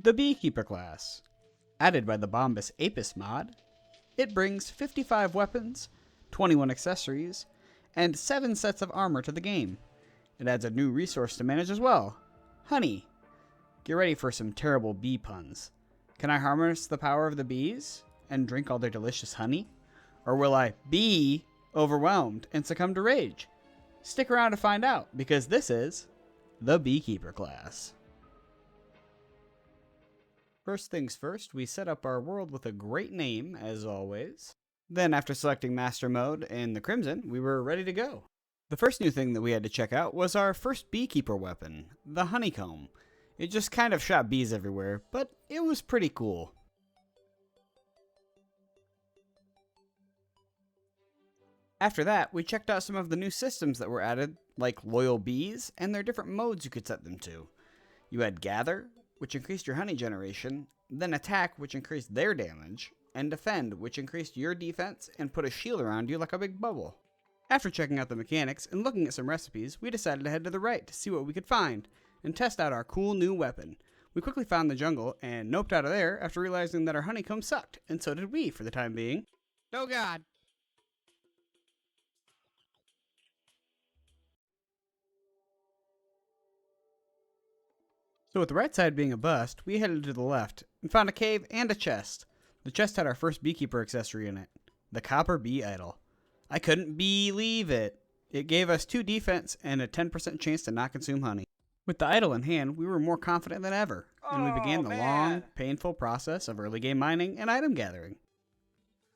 The Beekeeper Class. Added by the Bombus Apis Mod, it brings 55 weapons, 21 accessories, and 7 sets of armor to the game. It adds a new resource to manage as well, honey. Get ready for some terrible bee puns. Can I harness the power of the bees and drink all their delicious honey? Or will I be overwhelmed and succumb to rage? Stick around to find out, because this is the Beekeeper Class. First things first, we set up our world with a great name, as always. Then, after selecting Master Mode in the Crimson, we were ready to go. The first new thing that we had to check out was our first beekeeper weapon, the honeycomb. It just kind of shot bees everywhere, but it was pretty cool. After that, we checked out some of the new systems that were added, like loyal bees, and their different modes you could set them to. You had gather, which increased your honey generation, then attack, which increased their damage, and defend, which increased your defense and put a shield around you like a big bubble. After checking out the mechanics and looking at some recipes, we decided to head to the right to see what we could find, and test out our cool new weapon. We quickly found the jungle, and noped out of there after realizing that our honeycomb sucked, and so did we for the time being. Oh god! So with the right side being a bust, we headed to the left, and found a cave and a chest. The chest had our first beekeeper accessory in it, the copper bee idol. I couldn't believe it. It gave us 2 defense and a 10% chance to not consume honey. With the idol in hand, we were more confident than ever, and we began the long, painful process of early game mining and item gathering.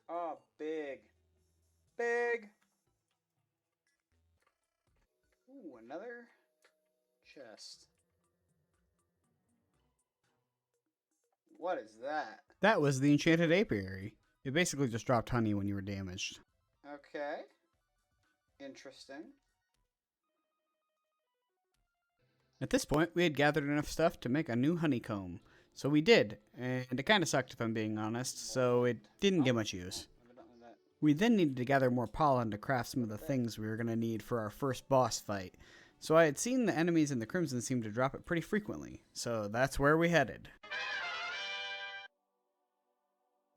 Oh, big. Big. Ooh, another chest. What is that? That was the enchanted apiary. It basically just dropped honey when you were damaged. Okay. Interesting. At this point, we had gathered enough stuff to make a new honeycomb. So we did, and it kinda sucked if I'm being honest, so it didn't get much use. We then needed to gather more pollen to craft some of the things we were going to need for our first boss fight. So I had seen the enemies in the Crimson seem to drop it pretty frequently, so that's where we headed.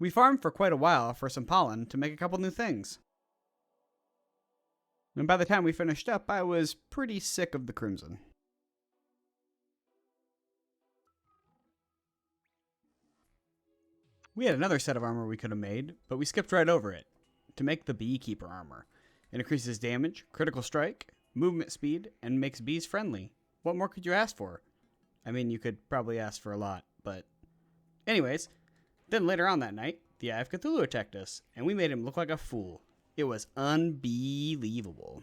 We farmed for quite a while for some pollen to make a couple new things. And by the time we finished up, I was pretty sick of the Crimson. We had another set of armor we could have made, but we skipped right over it, to make the Beekeeper armor. It increases damage, critical strike, movement speed, and makes bees friendly. What more could you ask for? I mean, you could probably ask for a lot, but... Anyways, then later on that night, the Eye of Cthulhu attacked us, and we made him look like a fool. It was unbelievable.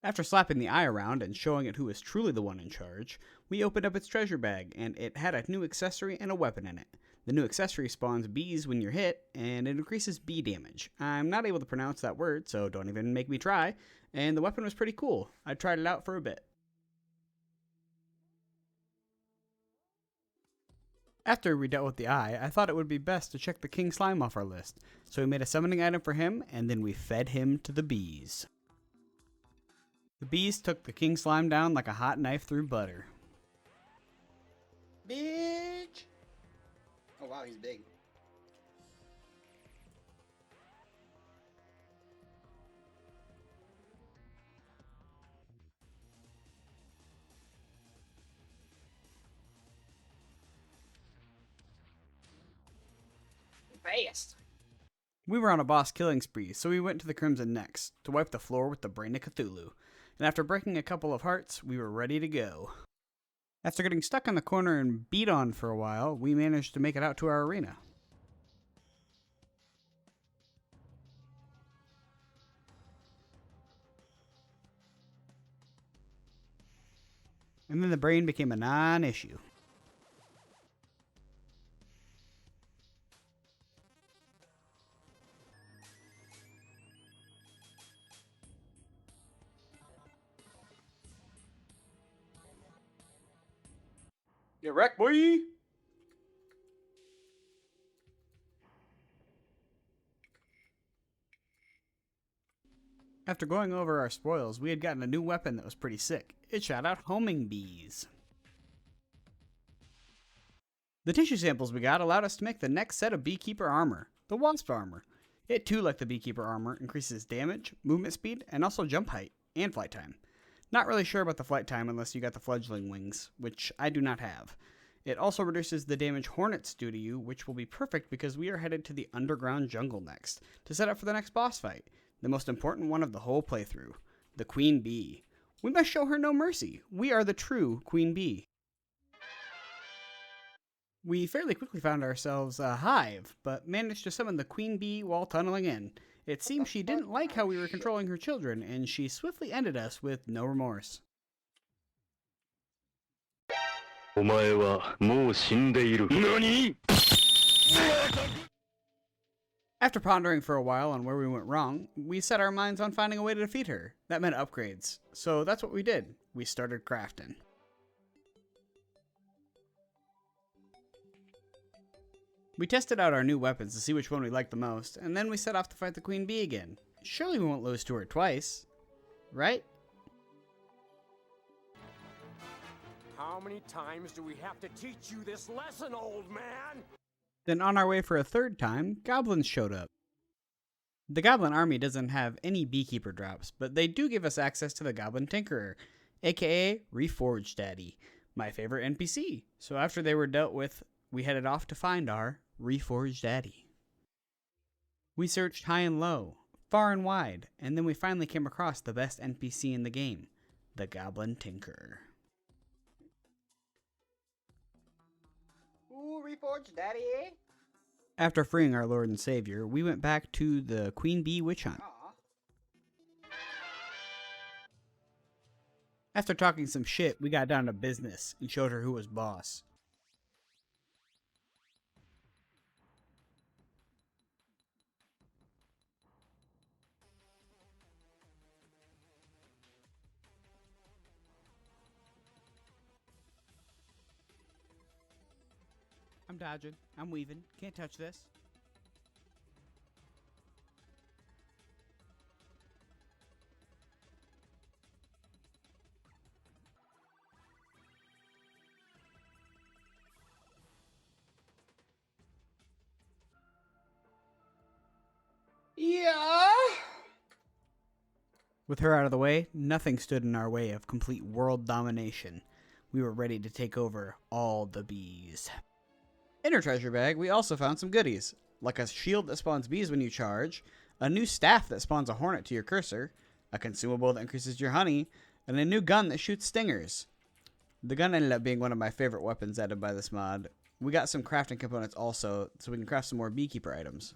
After slapping the eye around and showing it who was truly the one in charge, we opened up its treasure bag, and it had a new accessory and a weapon in it. The new accessory spawns bees when you're hit, and it increases bee damage. I'm not able to pronounce that word, so don't even make me try, and the weapon was pretty cool. I tried it out for a bit. After we dealt with the eye, I thought it would be best to check the king slime off our list, so we made a summoning item for him, and then we fed him to the bees. The bees took the king slime down like a hot knife through butter. Bitch! Oh wow, he's big. Fast! We were on a boss killing spree, so we went to the Crimson next, to wipe the floor with the brain of Cthulhu. And after breaking a couple of hearts, we were ready to go. After getting stuck in the corner and beat on for a while, we managed to make it out to our arena. And then the brain became a non-issue. Get wrecked, boy! After going over our spoils, we had gotten a new weapon that was pretty sick. It shot out homing bees. The tissue samples we got allowed us to make the next set of Beekeeper armor, the Wasp armor. It too, like the Beekeeper armor, increases damage, movement speed, and also jump height and flight time. Not really sure about the flight time unless you got the fledgling wings, which I do not have. It also reduces the damage hornets do to you, which will be perfect because we are headed to the underground jungle next, to set up for the next boss fight, the most important one of the whole playthrough, the Queen Bee. We must show her no mercy. We are the true Queen Bee. We fairly quickly found ourselves a hive, but managed to summon the Queen Bee while tunneling in. It seems she didn't like how we were controlling her children, and she swiftly ended us with no remorse. After pondering for a while on where we went wrong, we set our minds on finding a way to defeat her. That meant upgrades, so that's what we did. We started crafting. We tested out our new weapons to see which one we liked the most, and then we set off to fight the Queen Bee again. Surely we won't lose to her twice, right? How many times do we have to teach you this lesson, old man? Then on our way for a third time, goblins showed up. The goblin army doesn't have any beekeeper drops, but they do give us access to the goblin tinkerer, aka Reforge Daddy, my favorite NPC. So after they were dealt with, we headed off to find our Reforge Daddy. We searched high and low, far and wide, and then we finally came across the best NPC in the game, the Goblin Tinkerer. Ooh, Reforge Daddy. After freeing our Lord and Savior, we went back to the Queen Bee witch hunt. Aw. After talking some shit, we got down to business and showed her who was boss. I'm dodging. I'm weaving. Can't touch this. Yeah. With her out of the way, nothing stood in our way of complete world domination. We were ready to take over all the bees. In her treasure bag, we also found some goodies, like a shield that spawns bees when you charge, a new staff that spawns a hornet to your cursor, a consumable that increases your honey, and a new gun that shoots stingers. The gun ended up being one of my favorite weapons added by this mod. We got some crafting components also, so we can craft some more beekeeper items.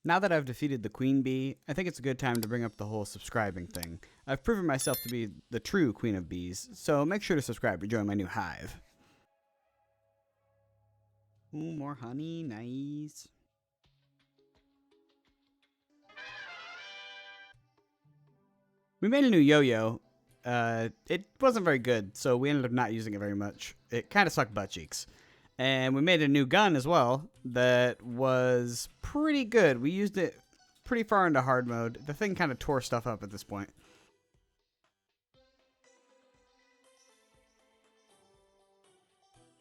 Now that I've defeated the Queen Bee, I think it's a good time to bring up the whole subscribing thing. I've proven myself to be the true Queen of Bees, so make sure to subscribe to join my new hive. Ooh, more honey, nice. We made a new yo-yo. It wasn't very good, so we ended up not using it very much. It kind of sucked butt cheeks. And we made a new gun as well that was pretty good. We used it pretty far into hard mode. The thing kind of tore stuff up at this point.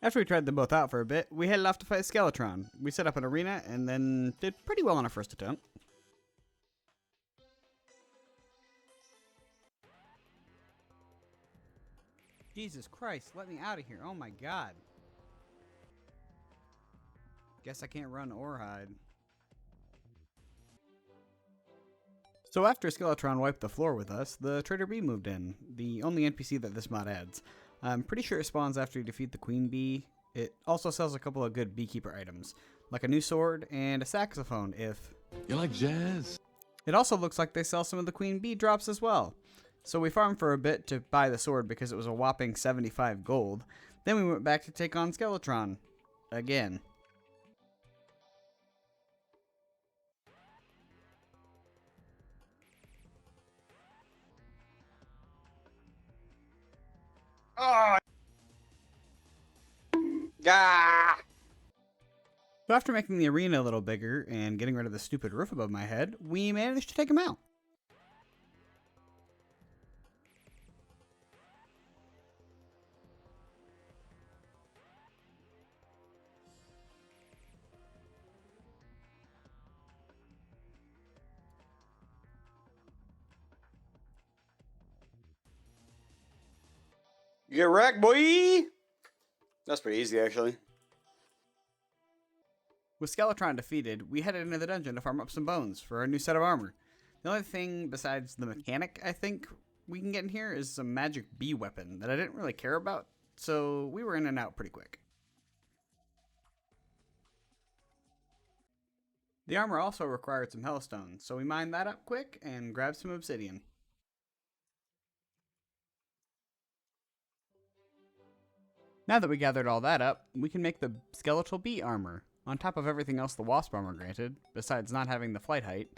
After we tried them both out for a bit, we headed off to fight Skeletron. We set up an arena and then did pretty well on our first attempt. Jesus Christ, let me out of here. Oh my god. Guess I can't run or hide. So after Skeletron wiped the floor with us, the Trader Bee moved in, the only NPC that this mod adds. I'm pretty sure it spawns after you defeat the Queen Bee. It also sells a couple of good beekeeper items, like a new sword and a saxophone if... You like jazz? It also looks like they sell some of the Queen Bee drops as well. So we farmed for a bit to buy the sword because it was a whopping 75 gold. Then we went back to take on Skeletron. Again. Oh. Gah. So after making the arena a little bigger and getting rid of the stupid roof above my head, we managed to take him out. Get wrecked, boy! That's pretty easy, actually. With Skeletron defeated, we headed into the dungeon to farm up some bones for our new set of armor. The only thing besides the mechanic I think we can get in here is some magic bee weapon that I didn't really care about, so we were in and out pretty quick. The armor also required some hellstone, so we mined that up quick and grabbed some obsidian. Now that we gathered all that up, we can make the skeletal bee armor. On top of everything else the wasp armor granted, besides not having the flight height,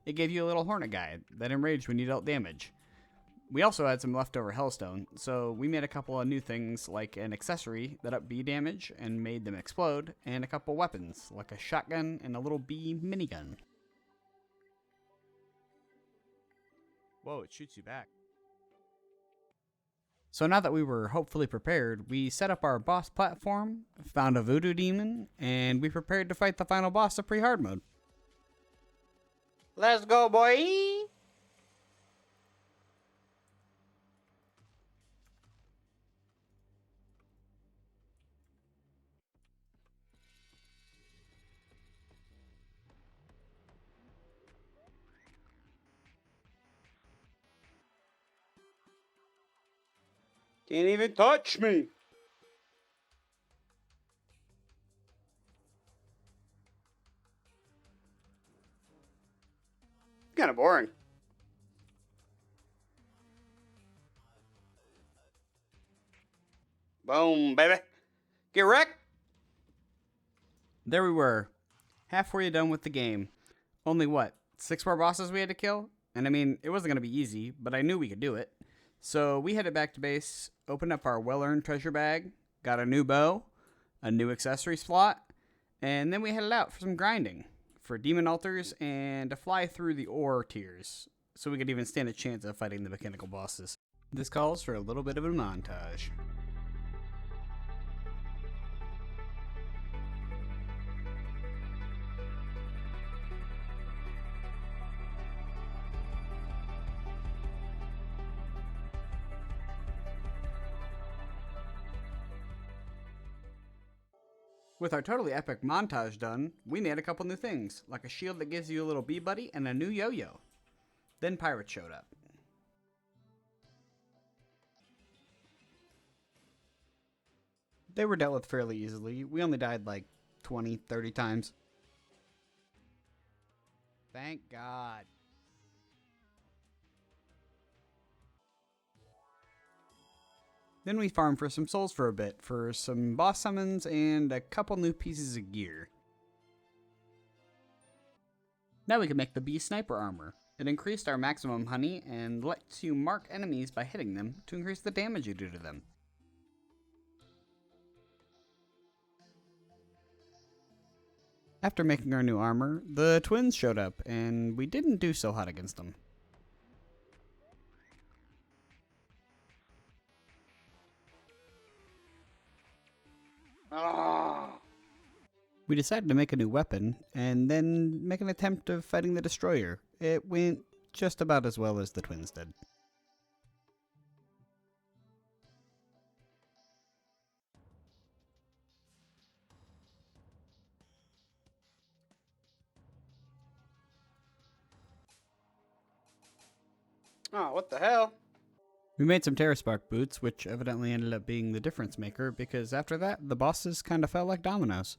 it gave you a little hornet guy that enraged when you dealt damage. We also had some leftover hellstone, so we made a couple of new things like an accessory that upped bee damage and made them explode, and a couple weapons like a shotgun and a little bee minigun. Whoa, it shoots you back. So now that we were hopefully prepared, we set up our boss platform, found a voodoo demon, and we prepared to fight the final boss of pre-hard mode. Let's go, boy. Can't even touch me! Kinda boring. Boom, baby. Get wrecked! There we were, halfway done with the game. Only what, 6 more bosses we had to kill? And I mean, it wasn't gonna be easy, but I knew we could do it. So we headed back to base, opened up our well-earned treasure bag, got a new bow, a new accessory slot, and then we headed out for some grinding, for demon altars, and to fly through the ore tiers, so we could even stand a chance of fighting the mechanical bosses. This calls for a little bit of a montage. With our totally epic montage done, we made a couple new things, like a shield that gives you a little bee buddy and a new yo-yo. Then pirates showed up. They were dealt with fairly easily. We only died like 20, 30 times. Thank God. Then we farmed for some souls for a bit, for some boss summons and a couple new pieces of gear. Now we can make the bee sniper armor. It increased our maximum honey and lets you mark enemies by hitting them to increase the damage you do to them. After making our new armor, the twins showed up and we didn't do so hot against them. Oh. We decided to make a new weapon, and then make an attempt of fighting the destroyer. It went just about as well as the twins did. Oh, what the hell? We made some Terraspark boots, which evidently ended up being the difference maker, because after that, the bosses kind of felt like dominoes.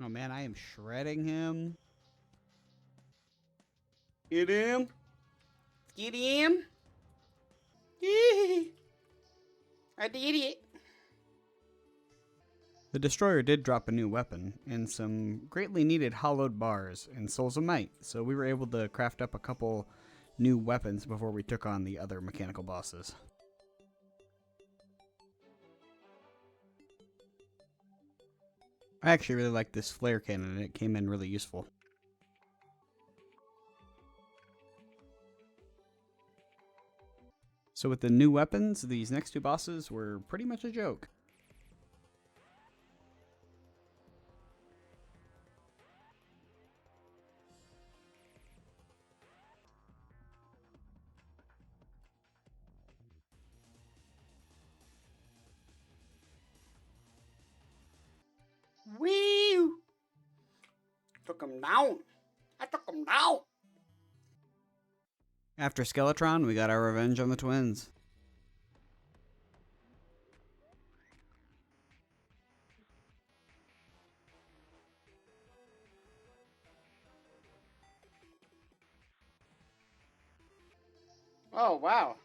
Oh man, I am shredding him. Get him. Get him. Yee. I did it. The destroyer did drop a new weapon, and some greatly needed hollowed bars and souls of might, so we were able to craft up a couple new weapons before we took on the other mechanical bosses. I actually really like this flare cannon, and it came in really useful. So with the new weapons, these next two bosses were pretty much a joke. took him down. I took him down. After Skeletron, we got our revenge on the twins. Oh, wow.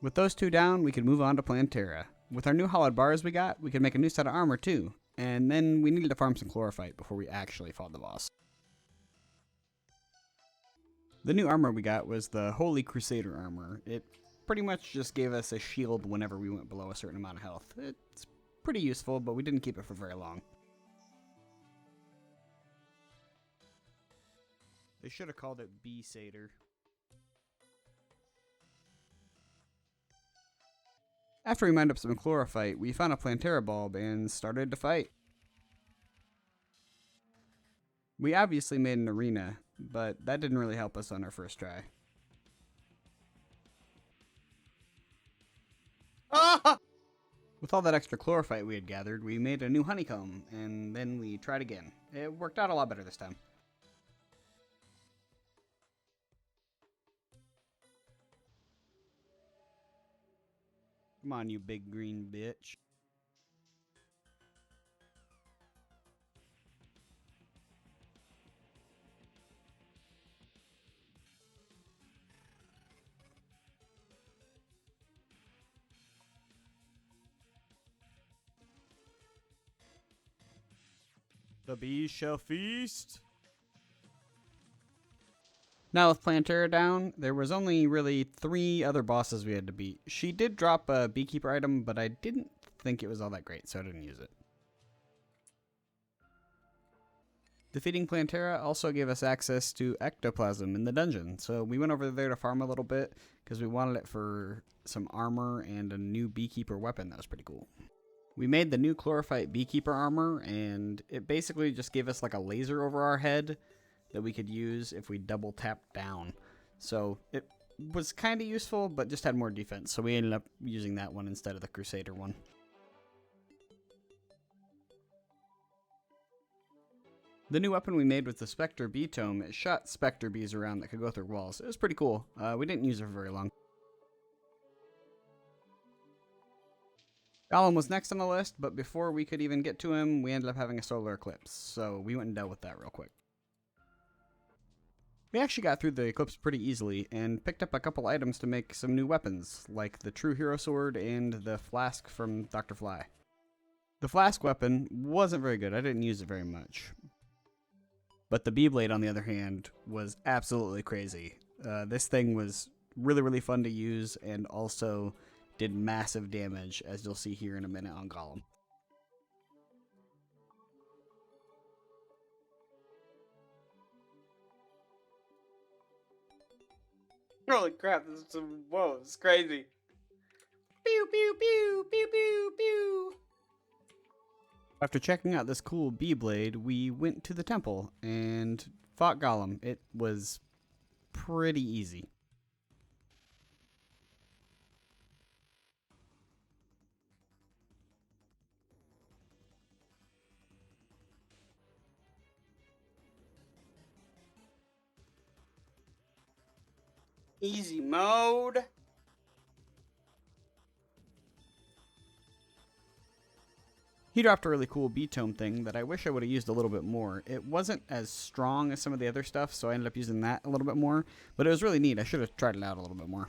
With those two down, we could move on to Plantera. With our new hollowed bars we got, we could make a new set of armor too. And then we needed to farm some chlorophyte before we actually fought the boss. The new armor we got was the Holy Crusader armor. It pretty much just gave us a shield whenever we went below a certain amount of health. It's pretty useful, but we didn't keep it for very long. They should have called it B-Satyr. After we mined up some chlorophyte, we found a Plantera bulb and started to fight. We obviously made an arena, but that didn't really help us on our first try. Ah! With all that extra chlorophyte we had gathered, we made a new honeycomb, and then we tried again. It worked out a lot better this time. Come on, you big green bitch. The bees shall feast. Now with Plantera down, there was only really 3 other bosses we had to beat. She did drop a Beekeeper item, but I didn't think it was all that great, so I didn't use it. Defeating Plantera also gave us access to ectoplasm in the dungeon, so we went over there to farm a little bit because we wanted it for some armor and a new Beekeeper weapon that was pretty cool. We made the new chlorophyte Beekeeper armor, and it basically just gave us like a laser over our head that we could use if we double tapped down. So it was kind of useful, but just had more defense, so we ended up using that one instead of the Crusader one. The new weapon we made with the Spectre Bee Tome, it shot Spectre bees around that could go through walls. It was pretty cool. We didn't use it for very long. Golem was next on the list, but before we could even get to him, we ended up having a solar eclipse, so we went and dealt with that real quick. We actually got through the eclipse pretty easily, and picked up a couple items to make some new weapons, like the True Hero Sword and the Flask from Dr. Fly. The Flask weapon wasn't very good, I didn't use it very much. But the Beyblade, on the other hand, was absolutely crazy. This thing was really fun to use, and also did massive damage, as you'll see here in a minute on Golem. Holy crap, this is whoa, it's crazy. Pew, pew, pew, pew, pew, pew. After checking out this cool Beyblade, we went to the temple and fought Golem. It was pretty easy. Easy mode. He dropped a really cool B-tome thing that I wish I would have used a little bit more. It wasn't as strong as some of the other stuff, so I ended up using that a little bit more, but it was really neat. I should have tried it out a little bit more.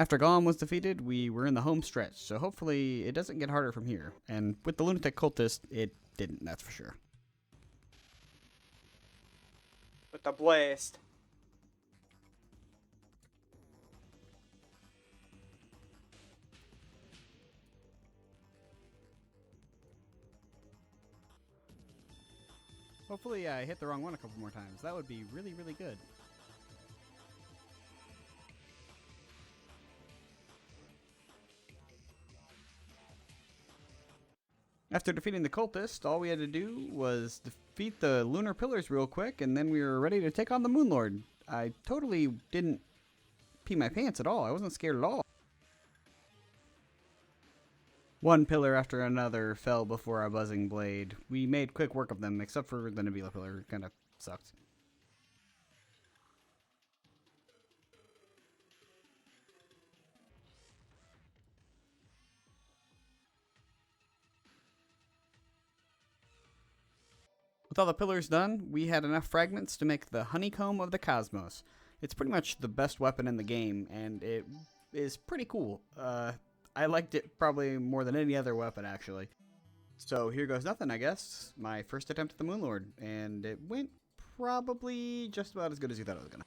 After Golem was defeated, we were in the home stretch, so hopefully it doesn't get harder from here. And with the Lunatic Cultist, it didn't, that's for sure. With the blast. Hopefully I hit the wrong one a couple more times. That would be really good. After defeating the cultist, all we had to do was defeat the lunar pillars real quick, and then we were ready to take on the Moon Lord. I totally didn't pee my pants at all. I wasn't scared at all. One pillar after another fell before our buzzing blade. We made quick work of them, except for the Nebula pillar. Kind of sucked. With all the pillars done, we had enough fragments to make the Honeycomb of the Cosmos. It's pretty much the best weapon in the game, and it is pretty cool. I liked it probably more than any other weapon, actually. So here goes nothing, I guess. My first attempt at the Moonlord, and it went probably just about as good as you thought it was gonna.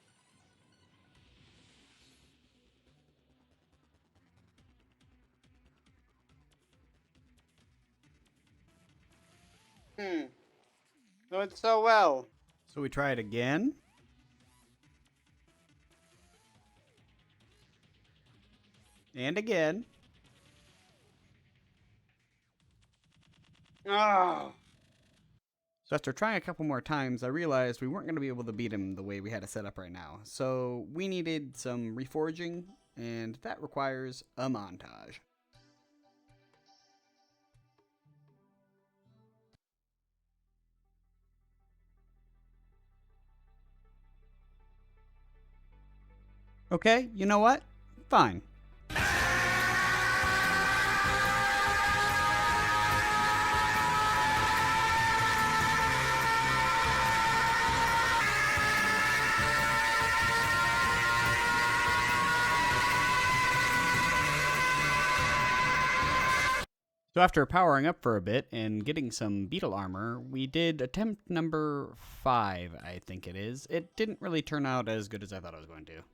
Doing so well. So we try it again. And again. Oh. So after trying a couple more times, I realized we weren't going to be able to beat him the way we had it set up right now. So we needed some reforging, and that requires a montage. Okay, you know what? Fine. So after powering up for a bit and getting some beetle armor, we did attempt number 5, I think it is. It didn't really turn out as good as I thought it was going to.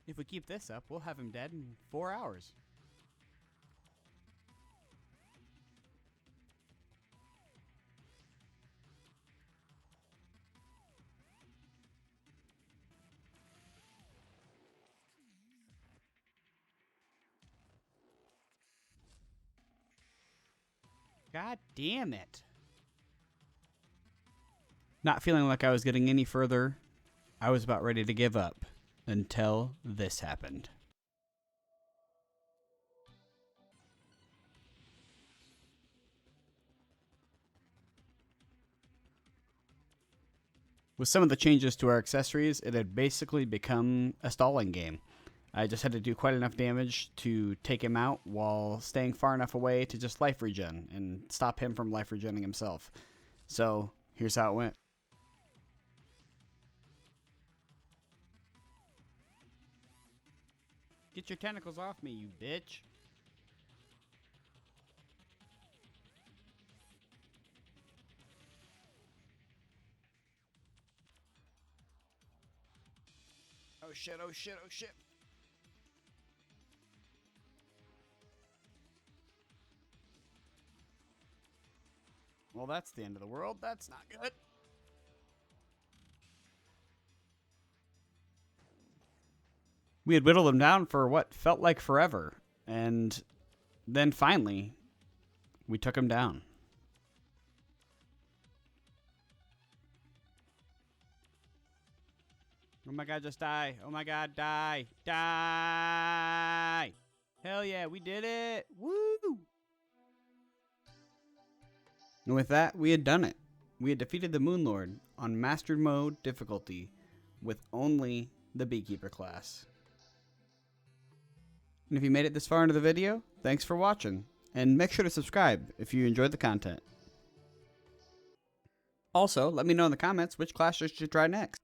If we keep this up, we'll have him dead in 4 hours. God damn it. Not feeling like I was getting any further, I was about ready to give up until this happened. With some of the changes to our accessories, it had basically become a stalling game. I just had to do quite enough damage to take him out while staying far enough away to just life regen and stop him from life regenning himself. So, here's how it went. Get your tentacles off me, you bitch. Oh shit, oh shit, oh shit. Well, that's the end of the world. That's not good. We had whittled him down for what felt like forever. And then finally, we took him down. Oh my god, just die. Oh my god, die. Die! Hell yeah, we did it! Woo! And with that, we had done it. We had defeated the Moonlord on Mastered Mode difficulty with only the Beekeeper class. And if you made it this far into the video, thanks for watching. And make sure to subscribe if you enjoyed the content. Also, let me know in the comments which class you should try next.